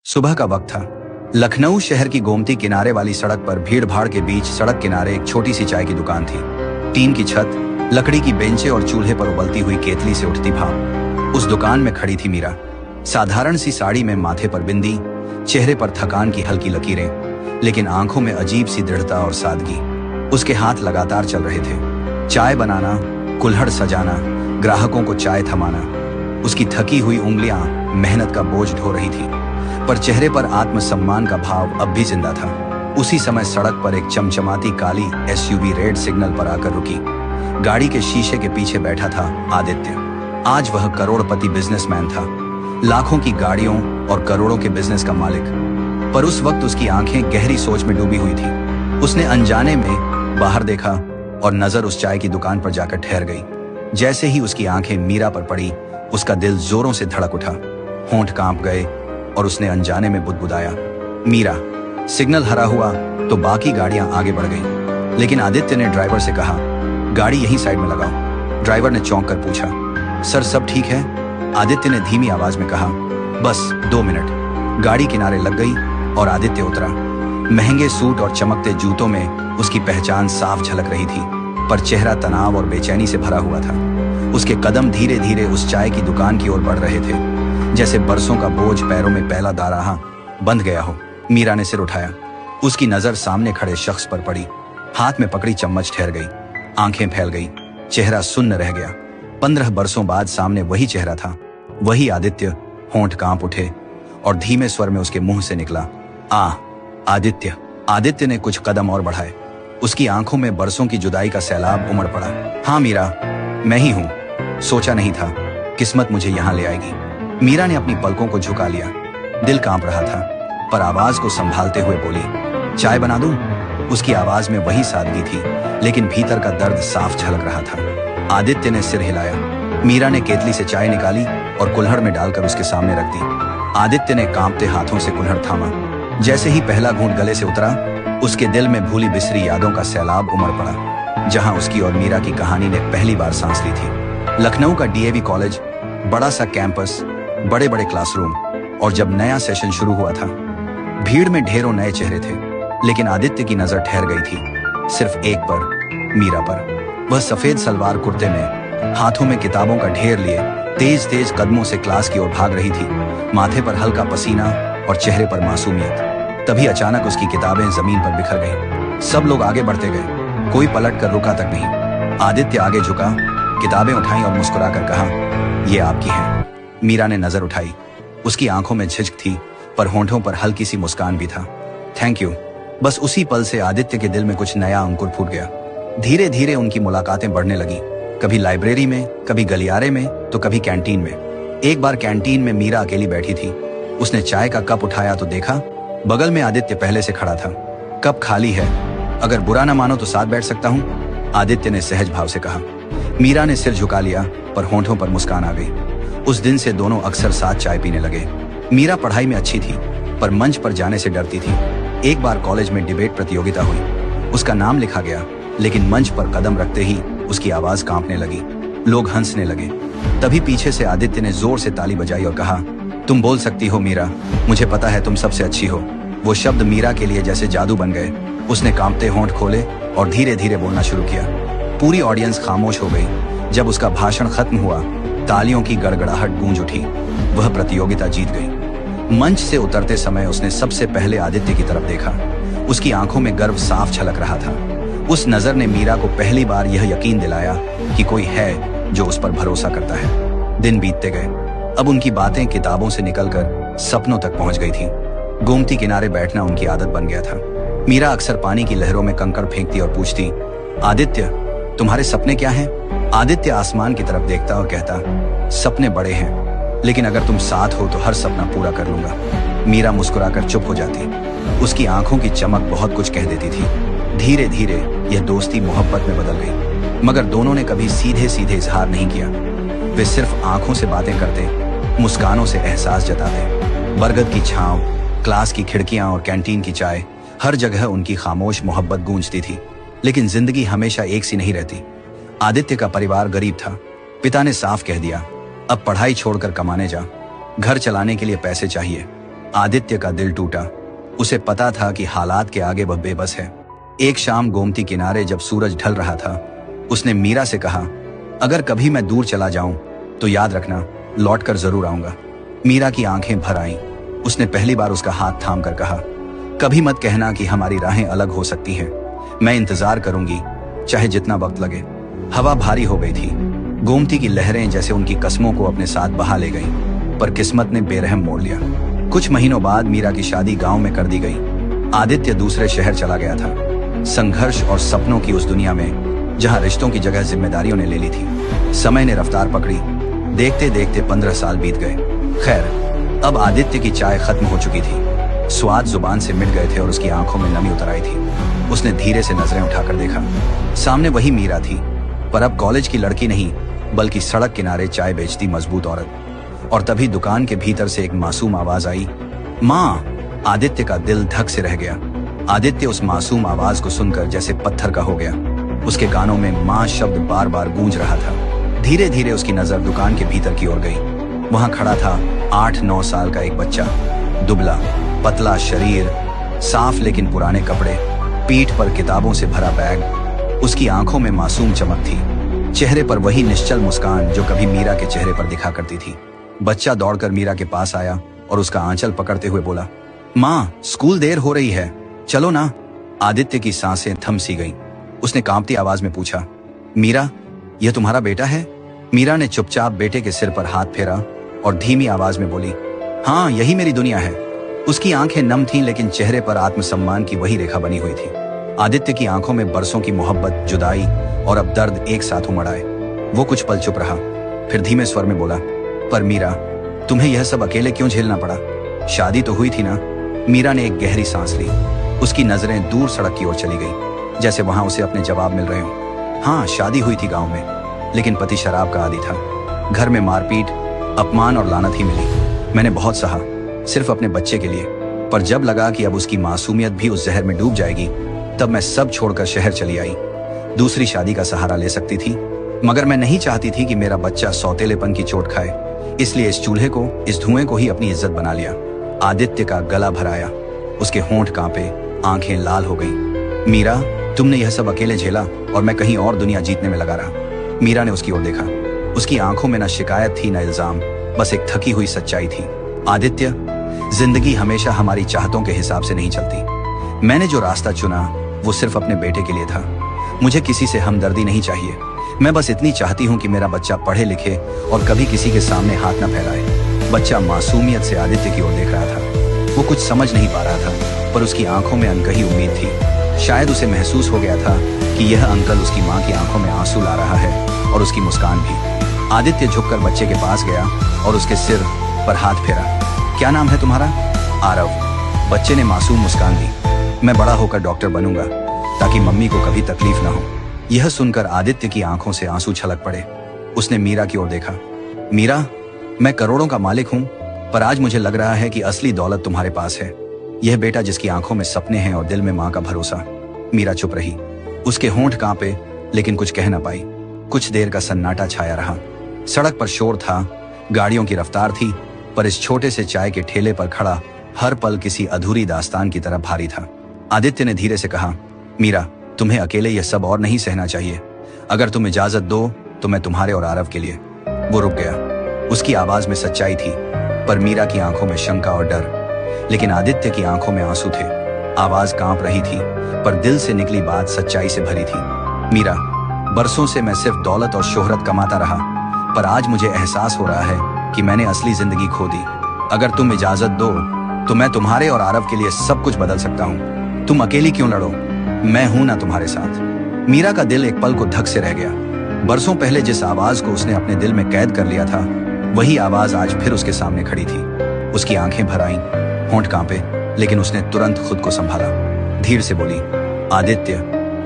सुबह का वक्त था। लखनऊ शहर की गोमती किनारे वाली सड़क पर भीड़ भाड़ के बीच सड़क किनारे एक छोटी सी चाय की दुकान थी। टीन की छत, लकड़ी की बेंचें और चूल्हे पर उबलती हुई केतली से उठती भाप। उस दुकान में खड़ी थी मीरा, साधारण सी साड़ी में, माथे पर बिंदी, चेहरे पर थकान की हल्की लकीरें, लेकिन आंखों में अजीब सी दृढ़ता और सादगी। उसके हाथ लगातार चल रहे थे, चाय बनाना, कुल्हड़ सजाना, ग्राहकों को चाय थमाना। उसकी थकी हुई उंगलियां मेहनत का बोझ ढो रही थी, पर चेहरे पर आत्मसम्मान का भाव अब भी जिंदा था। उसी समय सड़क पर एक चमचमाती काली एसयूवी रेड सिग्नल पर आकर रुकी। गाड़ी के शीशे के पीछे बैठा था आदित्य। आज वह करोड़पति बिजनेसमैन था, लाखों की गाड़ियों और करोड़ों के बिजनेस का मालिक। पर उस वक्त उसकी आंखें गहरी सोच में डूबी हुई थी। उसने अनजाने में बाहर देखा और नजर उस चाय की दुकान पर जाकर ठहर गई। जैसे ही उसकी आंखें मीरा पर पड़ी, उसका दिल जोरों से धड़क उठा, होंठ कांप गए और उसने अनजाने में बुदबुदाया, मीरा। सिग्नल हरा हुआ तो बाकी गाड़ियां आगे बढ़ गईं, लेकिन आदित्य ने ड्राइवर से कहा, गाड़ी यहीं साइड में लगाओ। ड्राइवर ने चौंक कर पूछा, सर सब ठीक है? आदित्य ने धीमी आवाज में कहा, बस 2 मिनट। गाड़ी किनारे लग गई और आदित्य उतरा। महंगे सूट और चमकते जूतों में उसकी पहचान साफ झलक रही थी, पर चेहरा तनाव और बेचैनी से भरा हुआ था। उसके कदम धीरे धीरे उस चाय की दुकान की ओर बढ़ रहे थे, जैसे बरसों का बोझ पैरों में पहला दाराहा बंध गया हो। मीरा ने सिर उठाया। उसकी नजर सामने खड़े शख्स पर पड़ी। हाथ में पकड़ी चम्मच ठहर गई, आंखें फैल गई, चेहरा सुन्न रह गया। 15 बरसों बाद सामने वही चेहरा था, वही आदित्य। होंठ कांप उठे और धीमे स्वर में उसके मुंह से निकला, आदित्य। आदित्य ने कुछ कदम और बढ़ाए। उसकी आंखों में बरसों की जुदाई का सैलाब उमड़ पड़ा। हाँ मीरा, मैं ही हूं। सोचा नहीं था किस्मत मुझे यहां ले आएगी। मीरा ने अपनी पलकों को झुका लिया। दिल कांप रहा था, पर आवाज को संभालते हुए बोली, चाय बना दूं? उसकी आवाज में वही सादगी थी, लेकिन भीतर का दर्द साफ झलक रहा था। आदित्य ने सिर हिलाया। मीरा ने केतली से चाय निकाली और कुल्हड़ में डालकर उसके सामने रख दी। आदित्य ने कांपते हाथों से कुल्हड़ थामा। जैसे ही पहला घूंट गले से उतरा, उसके दिल में भूली बिसरी यादों का सैलाब उमड़ पड़ा, जहां उसकी और मीरा की कहानी ने पहली बार सांस ली थी। लखनऊ का डीएवी कॉलेज, बड़ा सा कैंपस, बड़े बड़े क्लासरूम, और जब नया सेशन शुरू हुआ था, भीड़ में ढेरों नए चेहरे थे, लेकिन आदित्य की नजर ठहर गई थी सिर्फ एक पर, मीरा पर। वह सफेद सलवार कुर्ते में, हाथों में किताबों का ढेर लिए, तेज तेज कदमों से क्लास की ओर भाग रही थी। माथे पर हल्का पसीना और चेहरे पर मासूमियत। तभी अचानक उसकी किताबें जमीन पर बिखर गईं। सब लोग आगे बढ़ते गए, कोई पलट कर रुका तक नहीं। आदित्य आगे झुका, किताबें उठाई और मुस्कुराकर कहा, ये आपकी हैं। मीरा ने नजर उठाई। उसकी आंखों में झिझक थी, पर होंठों पर हल्की सी मुस्कान भी था। Thank you. बस उसी पल से आदित्य के दिल में कुछ नया अंकुर फूट गया। धीरे धीरे उनकी मुलाकातें बढ़ने लगी, कभी लाइब्रेरी में, कभी गलियारे में, तो कभी कैंटीन में। एक बार कैंटीन में मीरा अकेली बैठी थी। उसने चाय का कप उठाया तो देखा बगल में आदित्य पहले से खड़ा था। कप खाली है, अगर बुरा ना मानो तो साथ बैठ सकता हूँ, आदित्य ने सहज भाव से कहा। मीरा ने सिर झुका लिया, पर होंठों पर मुस्कान आ गई। उस दिन से दोनों अक्सर साथ चाय पीने लगे। मीरा पढ़ाई में अच्छी थी, पर मंच पर जाने से डरती थी। एक बार कॉलेज में डिबेट प्रतियोगिता हुई, उसका नाम लिखा गया, लेकिन मंच पर कदम रखते ही उसकी आवाज कांपने लगी। लोग हंसने लगे। तभी पीछे से आदित्य ने जोर से ताली बजाई और कहा, तुम बोल सकती हो मीरा, मुझे पता है तुम सबसे अच्छी हो। वो शब्द मीरा के लिए जैसे जादू बन गए। उसने कांपते होंठ खोले और धीरे धीरे बोलना शुरू किया। पूरी ऑडियंस खामोश हो गई। जब उसका भाषण खत्म हुआ, तालियों की गड़गड़ाहट गूंज उठी। वह प्रतियोगिता जीत गई। मंच से उतरते समय उसने सबसे पहले आदित्य की तरफ देखा। उसकी आंखों में गर्व साफ झलक रहा था। उस नजर ने मीरा को पहली बार यह यकीन दिलाया कि कोई है जो उस पर भरोसा करता है। दिन बीतते गए। अब उनकी बातें किताबों से निकलकर सपनों तक पहुंच गई थी। गोमती किनारे बैठना उनकी आदत बन गया था। मीरा अक्सर पानी की लहरों में कंकड़ फेंकती और पूछती, आदित्य तुम्हारे सपने क्या हैं? आदित्य आसमान की तरफ देखता और कहता, सपने बड़े हैं, लेकिन अगर तुम साथ हो तो हर सपना पूरा कर लूंगा। मीरा मुस्कुराकर चुप हो जाती। उसकी आंखों की चमक बहुत कुछ कह देती थी। धीरे धीरे यह दोस्ती मोहब्बत में बदल गई, मगर दोनों ने कभी सीधे सीधे इजहार नहीं किया। वे सिर्फ आंखों से बातें करते, मुस्कानों से एहसास जताते। बरगद की छांव, क्लास की खिड़कियां और कैंटीन की चाय, हर जगह उनकी खामोश मोहब्बत गूंजती थी। लेकिन जिंदगी हमेशा एक सी नहीं रहती। आदित्य का परिवार गरीब था। पिता ने साफ कह दिया, अब पढ़ाई छोड़कर कमाने जा, घर चलाने के लिए पैसे चाहिए। आदित्य का दिल टूटा। उसे पता था कि हालात के आगे वह बेबस है। एक शाम गोमती किनारे जब सूरज ढल रहा था, उसने मीरा से कहा, अगर कभी मैं दूर चला जाऊं तो याद रखना, लौटकर जरूर आऊंगा। मीरा की आंखें भर आईं। उसने पहली बार उसका हाथ थाम कर कहा, कभी मत कहना कि हमारी राहें अलग हो सकती हैं। मैं इंतजार करूंगी, चाहे जितना वक्त लगे। हवा भारी हो गई थी। गोमती की लहरें जैसे उनकी कस्मों को अपने साथ बहा ले गईं, पर किस्मत ने बेरहम मोड़ लिया। कुछ महीनों बाद मीरा की शादी गांव में कर दी गई। आदित्य दूसरे शहर चला गया था, संघर्ष और सपनों की उस दुनिया में जहां रिश्तों की जगह जिम्मेदारियों ने ले ली थी। समय ने रफ्तार पकड़ी। देखते देखते 15 साल बीत गए। खैर, अब आदित्य की चाय खत्म हो चुकी थी। स्वाद जुबान से मिट गए थे और उसकी आंखों में नमी उतर आई थी। उसने धीरे से नजरें उठाकर देखा। सामने वही मीरा थी, पर अब कॉलेज की लड़की नहीं, बल्कि सड़क किनारे चाय बेचती मजबूत औरत। और तभी दुकान के भीतर से एक मासूम आवाज आई, माँ। आदित्य का दिल धक से रह गया। आदित्य उस मासूम आवाज को सुनकर जैसे पत्थर का हो गया। उसके कानों में माँ शब्द बार बार गूंज रहा था। धीरे धीरे उसकी नजर दुकान के भीतर की ओर गई। वहां खड़ा था 8-9 साल का एक बच्चा, दुबला, पतला शरीर, साफ लेकिन पुराने कपड़े, पीठ पर किताबों से भरा बैग। उसकी आंखों में मासूम चमक थी, चेहरे पर वही निश्चल मुस्कान जो कभी मीरा के चेहरे पर दिखा करती थी। बच्चा दौड़कर मीरा के पास आया और उसका आंचल पकड़ते हुए बोला, माँ, स्कूल देर हो रही है, चलो ना। आदित्य की सांसें थम सी गईं। उसने कांपती आवाज में पूछा, मीरा, यह तुम्हारा बेटा है? मीरा ने चुपचाप बेटे के सिर पर हाथ फेरा और धीमी आवाज में बोली, हाँ, यही मेरी दुनिया है। उसकी आंखें नम थीं, लेकिन चेहरे पर आत्मसम्मान की वही रेखा बनी हुई थी। आदित्य की आंखों में बरसों की मोहब्बत, जुदाई और अब दर्द एक साथ उमड़ आए। वो कुछ पल चुप रहा, फिर धीमे स्वर में बोला, पर मीरा, तुम्हें यह सब अकेले क्यों झेलना पड़ा? शादी तो हुई थी ना? मीरा ने एक गहरी सांस ली। उसकी नजरें दूर सड़क की ओर चली गई, जैसे वहां उसे अपने जवाब मिल रहे हों। हाँ, शादी हुई थी गांव में, लेकिन पति शराब का आदी था। घर में मारपीट, अपमान और लानत ही मिली। मैंने बहुत सहा, सिर्फ अपने बच्चे के लिए। पर जब लगा कि अब उसकी मासूमियत भी उस जहर में डूब जाएगी, तब मैं सब छोड़कर शहर चली आई। दूसरी शादी का सहारा ले सकती थी, मगर मैं नहीं चाहती थी कि मेरा बच्चा सौतेलेपन की चोट खाए। इसलिए इस चूल्हे को, इस धुएं को ही अपनी इज्जत बना लिया। आदित्य का गला भर आया, उसके होंठ कांपे, आंखें लाल हो गईं। मीरा, तुमने यह सब अकेले झेला और मैं कहीं और दुनिया जीतने में लगा रहा। मीरा ने उसकी ओर देखा। उसकी आंखों में न शिकायत थी, न इल्जाम, बस एक थकी हुई सच्चाई थी। आदित्य, जिंदगी हमेशा हमारी चाहतों के हिसाब से नहीं चलती। मैंने जो रास्ता चुना वो सिर्फ अपने बेटे के लिए था। मुझे किसी से हमदर्दी नहीं चाहिए। मैं बस इतनी चाहती हूँ कि मेरा बच्चा पढ़े लिखे और कभी किसी के सामने हाथ न फैलाए। बच्चा मासूमियत से आदित्य की ओर देख रहा था। वो कुछ समझ नहीं पा रहा था, पर उसकी आंखों में अनकही उम्मीद थी। शायद उसे महसूस हो गया था कि यह अंकल उसकी माँ की आंखों में आंसू ला रहा है, और उसकी मुस्कान भी। आदित्य झुककर बच्चे के पास गया और उसके सिर पर हाथ फेरा। क्या नाम है तुम्हारा? आरव। बच्चे ने मासूम मुस्कान दी। मैं बड़ा होकर डॉक्टर बनूंगा, ताकि मम्मी को कभी तकलीफ ना हो। यह सुनकर आदित्य की आंखों से आंसू छलक पड़े। उसने मीरा की ओर देखा। मीरा, मैं करोड़ों का मालिक हूं, पर आज मुझे लग रहा है कि असली दौलत तुम्हारे पास है। यह बेटा जिसकी आंखों में सपने हैं और दिल में माँ का भरोसा। मीरा चुप रही। उसके होंठ कांपे, लेकिन कुछ कह ना पाई। कुछ देर का सन्नाटा छाया रहा। सड़क पर शोर था, गाड़ियों की रफ्तार थी, पर इस छोटे से चाय के ठेले पर खड़ा हर पल किसी अधूरी दास्तान की तरह भारी था। आदित्य ने धीरे से कहा, मीरा, तुम्हें अकेले यह सब और नहीं सहना चाहिए। अगर तुम इजाजत दो तो मैं तुम्हारे और आरव के लिए। वो रुक गया। उसकी आवाज में सच्चाई थी, पर मीरा की आंखों में शंका और डर। लेकिन आदित्य की आंखों में आंसू थे। आवाज कांप रही थी, पर दिल से निकली बात सच्चाई से भरी थी। मीरा, बरसों से मैं सिर्फ दौलत और शोहरत कमाता रहा, पर आज मुझे एहसास हो रहा है कि मैंने असली जिंदगी खो दी। अगर तुम इजाजत दो तो मैं तुम्हारे और आरव के लिए सब कुछ बदल सकता हूँ। तुम अकेली क्यों लड़ो, मैं हूं ना तुम्हारे साथ। मीरा का दिल एक पल को धक से रह गया। बरसों पहले जिस आवाज को उसने अपने दिल में कैद कर लिया था, वही आवाज आज फिर उसके सामने खड़ी थी। उसकी आंखें भर आईं, होंठ कांपे, लेकिन उसने तुरंत खुद को संभाला। धीर से बोली, आदित्य,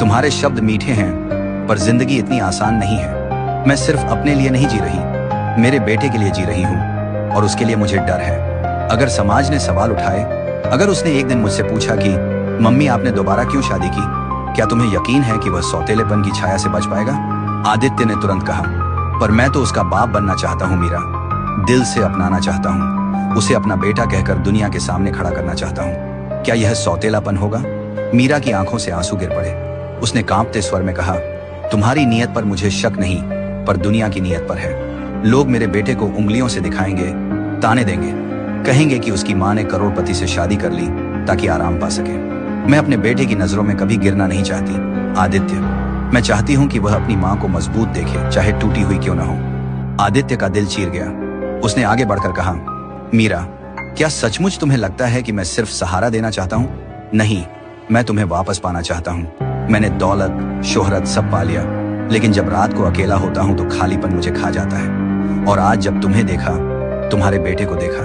तुम्हारे शब्द मीठे हैं, पर जिंदगी इतनी आसान नहीं है। मैं सिर्फ अपने लिए नहीं जी रही, मेरे बेटे के लिए जी रही हूँ, और उसके लिए मुझे डर है। अगर समाज ने सवाल उठाए, अगर उसने एक दिन मुझसे पूछा कि मम्मी, आपने दोबारा क्यों शादी की, क्या तुम्हें यकीन है कि वह सौतेलेपन की छाया से बच पाएगा? आदित्य ने तुरंत कहा, पर मैं तो उसका बाप बनना चाहता हूँ मीरा, दिल से अपनाना चाहता हूँ। उसे अपना बेटा कहकर दुनिया के सामने खड़ा करना चाहता हूँ। क्या यह सौतेलापन होगा? मीरा की आंखों से आंसू गिर पड़े। उसने कांपते स्वर में कहा, तुम्हारी नीयत पर मुझे शक नहीं, पर दुनिया की नीयत पर है। लोग मेरे बेटे को उंगलियों से दिखाएंगे, ताने देंगे, कहेंगे कि उसकी माँ ने करोड़पति से शादी कर ली ताकि आराम पा सके। मैं अपने बेटे की नजरों में कभी गिरना नहीं चाहती आदित्य। मैं चाहती हूँ कि वह अपनी माँ को मजबूत देखे, चाहे टूटी हुई क्यों ना हो। आदित्य का दिल चीर गया। उसने आगे बढ़कर कहा, मीरा, क्या सचमुच तुम्हें लगता है कि मैं सिर्फ सहारा देना चाहता हूँ? नहीं, मैं तुम्हें वापस पाना चाहता हूँ। मैंने दौलत, शोहरत सब पा लिया, लेकिन जब रात को अकेला होता हूँ तो खालीपन मुझे खा जाता है। और आज जब तुम्हें देखा, तुम्हारे बेटे को देखा,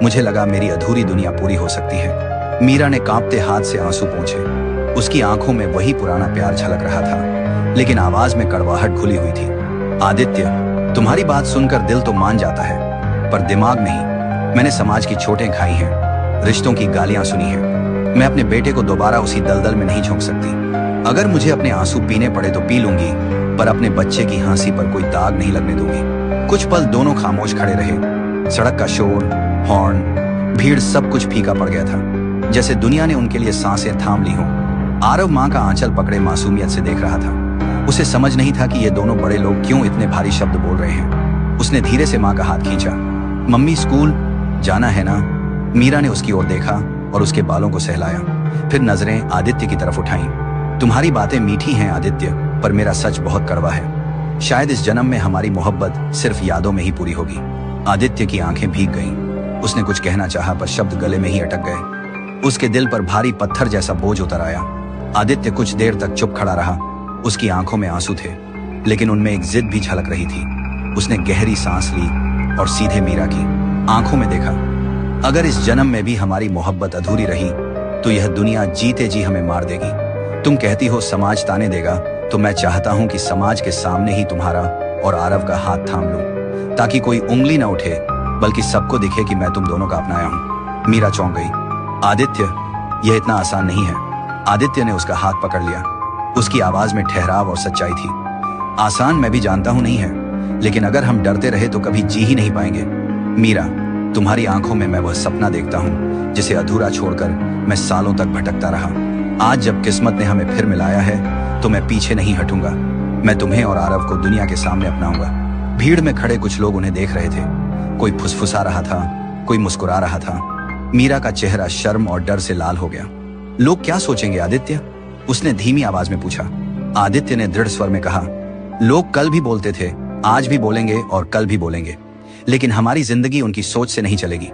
मुझे लगा मेरी अधूरी दुनिया पूरी हो सकती है। मीरा ने कांपते हाथ से आंसू पोंछे। उसकी आंखों में वही पुराना प्यार झलक रहा था, लेकिन आवाज में कड़वाहट घुली हुई थी। आदित्य, तुम्हारी बात सुनकर दिल तो मान जाता है, पर दिमाग नहीं। मैंने समाज की चोटें खाई हैं, रिश्तों की गालियां सुनी हैं। मैं अपने बेटे को दोबारा उसी दलदल में नहीं झोंक सकती। अगर मुझे अपने आंसू पीने पड़े तो पी लूंगी, पर अपने बच्चे की हंसी पर कोई दाग नहीं लगने दूंगी। कुछ पल दोनों खामोश खड़े रहे। सड़क का शोर, हॉर्न, भीड़, सब कुछ फीका पड़ गया था, जैसे दुनिया ने उनके लिए सांसें थाम ली हों। आरव माँ का आंचल पकड़े मासूमियत से देख रहा था। उसे समझ नहीं था कि ये दोनों बड़े लोग क्यों इतने भारी शब्द बोल रहे हैं। उसने धीरे से माँ का हाथ खींचा। मम्मी, स्कूल जाना है ना? मीरा ने उसकी ओर देखा और उसके बालों को सहलाया, फिर नजरें आदित्य की तरफ उठाईं। तुम्हारी बातें मीठी हैं आदित्य, पर मेरा सच बहुत कड़वा है। शायद इस जन्म में हमारी मोहब्बत सिर्फ यादों में ही पूरी होगी। आदित्य की आंखें भीग गईं। उसने कुछ कहना चाहा, पर शब्द गले में ही अटक गए। उसके दिल पर भारी पत्थर जैसा बोझ उतर आया। आदित्य कुछ देर तक चुप खड़ा रहा। उसकी आंखों में आंसू थे, लेकिन उनमें एक जिद भी झलक रही थी। उसने गहरी सांस ली और सीधे मीरा की आंखों में देखा। अगर इस जन्म में भी हमारी मोहब्बत अधूरी रही तो यह दुनिया जीते जी हमें मार देगी। तुम कहती हो समाज ताने देगा, तो मैं चाहता हूं कि समाज के सामने ही तुम्हारा और आरव का हाथ थाम लूं, ताकि कोई उंगली ना उठे, बल्कि सबको दिखे कि मैं तुम दोनों का अपनाया हूं। मीरा चौंक गई। आदित्य, यह इतना आसान नहीं है। आदित्य ने उसका हाथ पकड़ लिया। उसकी आवाज में ठहराव और सच्चाई थी। आसान मैं भी जानता हूं नहीं है, लेकिन अगर हम डरते रहे तो कभी जी ही नहीं पाएंगे। मीरा, तुम्हारी आंखों में मैं वह सपना देखता हूं जिसे अधूरा छोड़कर मैं सालों तक भटकता रहा। आज जब किस्मत ने हमें फिर मिलाया है तो मैं पीछे नहीं हटूंगा। मैं तुम्हें और आरव को दुनिया के सामने अपनाऊंगा। भीड़ में खड़े कुछ लोग उन्हें देख रहे थे। कोई फुसफुसा रहा था, कोई मुस्कुरा रहा था। मीरा का चेहरा शर्म और डर से लाल हो गया। लोग क्या सोचेंगे आदित्य? उसने धीमी आवाज में पूछा। आदित्य ने दृढ़ स्वर में कहा, लोग कल भी बोलते थे, आज भी बोलेंगे और कल भी बोलेंगे, लेकिन हमारी जिंदगी उनकी सोच से नहीं चलेगी।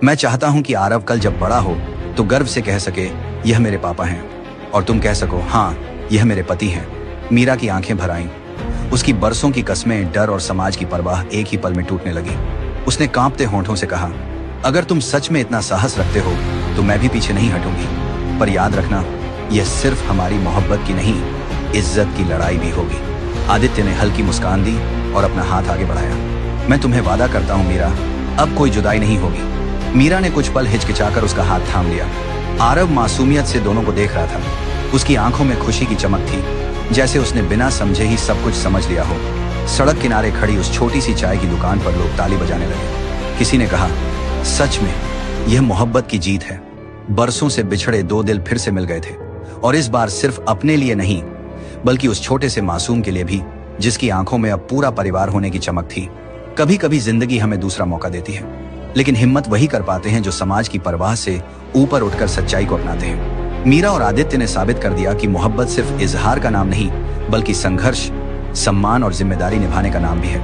मैं चाहता हूं कि आरव कल जब बड़ा हो तो गर्व से कह सके, यह मेरे पापा हैं, और तुम कह सको, हाँ, यह मेरे पति हैं। मीरा की आंखें भर आईं। उसकी बरसों की कस्में, डर और समाज की परवाह एक ही पल में टूटने लगी। उसने कांपते होंठों से कहा, अगर तुम सच में इतना साहस रखते हो तो मैं भी पीछे नहीं हटूंगी, पर याद रखना, यह सिर्फ हमारी मोहब्बत की नहीं, इज्जत की लड़ाई भी होगी। आदित्य ने हल्की मुस्कान दी और अपना हाथ आगे बढ़ाया। मैं तुम्हें वादा करता हूँ मीरा, अब कोई जुदाई नहीं होगी। मीरा ने कुछ पल हिचकिचाकर उसका हाथ थाम लिया। आरव मासूमियत से दोनों को देख रहा था। उसकी आंखों में खुशी की चमक थी, जैसे उसने बिना समझे ही सब कुछ समझ लिया हो। सड़क किनारे खड़ी उस छोटी सी चाय की दुकान पर लोग ताली बजाने लगे। किसी ने कहा, सच में यह मोहब्बत की जीत है। बरसों से बिछड़े दो दिल फिर से मिल गए थे, और इस बार सिर्फ अपने लिए नहीं, बल्कि उस छोटे से मासूम के लिए भी, जिसकी आंखों में अब पूरा परिवार होने की चमक थी। कभी कभी जिंदगी हमें दूसरा मौका देती है, लेकिन हिम्मत वही कर पाते हैं जो समाज की परवाह से ऊपर उठकर सच्चाई को अपनाते हैं। मीरा और आदित्य ने साबित कर दिया कि मोहब्बत सिर्फ इजहार का नाम नहीं, बल्कि संघर्ष, सम्मान और जिम्मेदारी निभाने का नाम भी है।